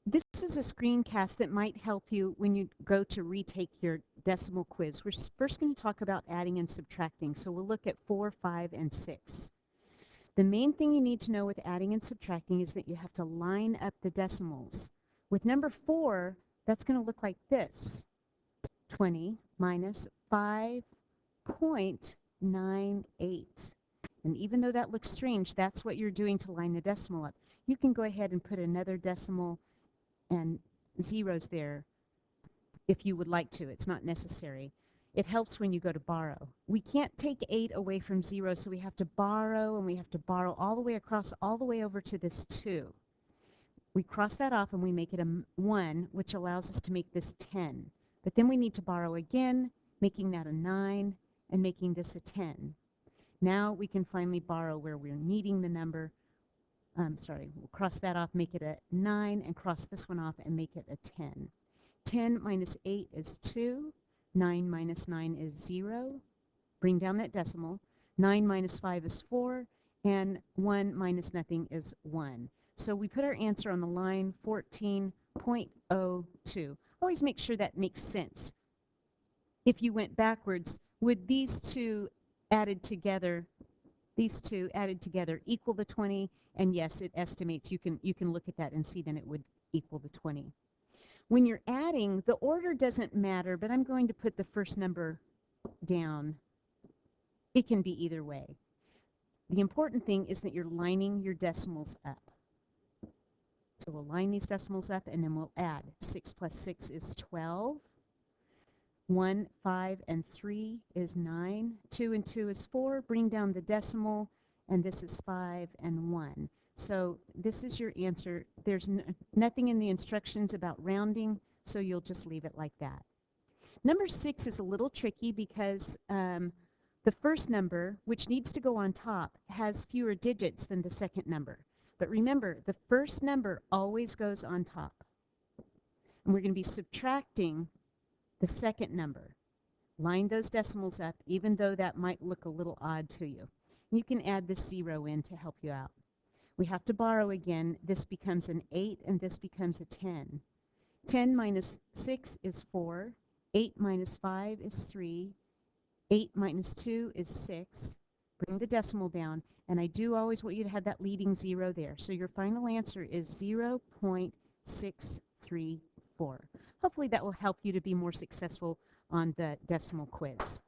This is a screencast that might help you when you go to retake your decimal quiz. We're first going to talk about adding and subtracting. So we'll look at 4, 5, and 6. The main thing you need to know with adding and subtracting is that you have to line up the decimals. With number 4, that's going to look like this. 20 minus 5.98. And even though that looks strange, that's what you're doing to line the decimal up. You can go ahead and put another decimal and zeros there if you would like to. It's not necessary. It helps when you go to borrow. We can't take 8 away from 0, so we have to borrow, and we have to borrow all the way across, all the way over to this 2. We cross that off and we make it a 1, which allows us to make this 10. But then we need to borrow again, making that a 9 and making this a 10. Now we can finally borrow where we're needing the number. We'll cross that off, make it a 9, and cross this one off and make it a 10. 10 minus 8 is 2. 9 minus 9 is 0. Bring down that decimal. 9 minus 5 is 4. And 1 minus nothing is 1. So we put our answer on the line, 14.02. Always make sure that makes sense. If you went backwards, would these two added together equal the 20? And yes, it estimates. You can look at that and see then it would equal the 20. When you're adding, the order doesn't matter, but I'm going to put the first number down. It can be either way. The important thing is that you're lining your decimals up. So we'll line these decimals up, and then we'll add. 6 plus 6 is 12. 1, 5, and 3 is 9. 2 and 2 is 4. Bring down the decimal, and this is 5 and 1. So this is your answer. There's nothing in the instructions about rounding, so you'll just leave it like that. Number 6 is a little tricky because the first number, which needs to go on top, has fewer digits than the second number. But remember, the first number always goes on top. And we're going to be subtracting the second number. Line those decimals up, even though that might look a little odd to you. And you can add this 0 in to help you out. We have to borrow again. This becomes an 8, and this becomes a 10. 10 minus 6 is 4. 8 minus 5 is 3. 8 minus 2 is 6. Bring the decimal down, and I do always want you to have that leading 0 there. So your final answer is 0.634. Hopefully that will help you to be more successful on the decimal quiz.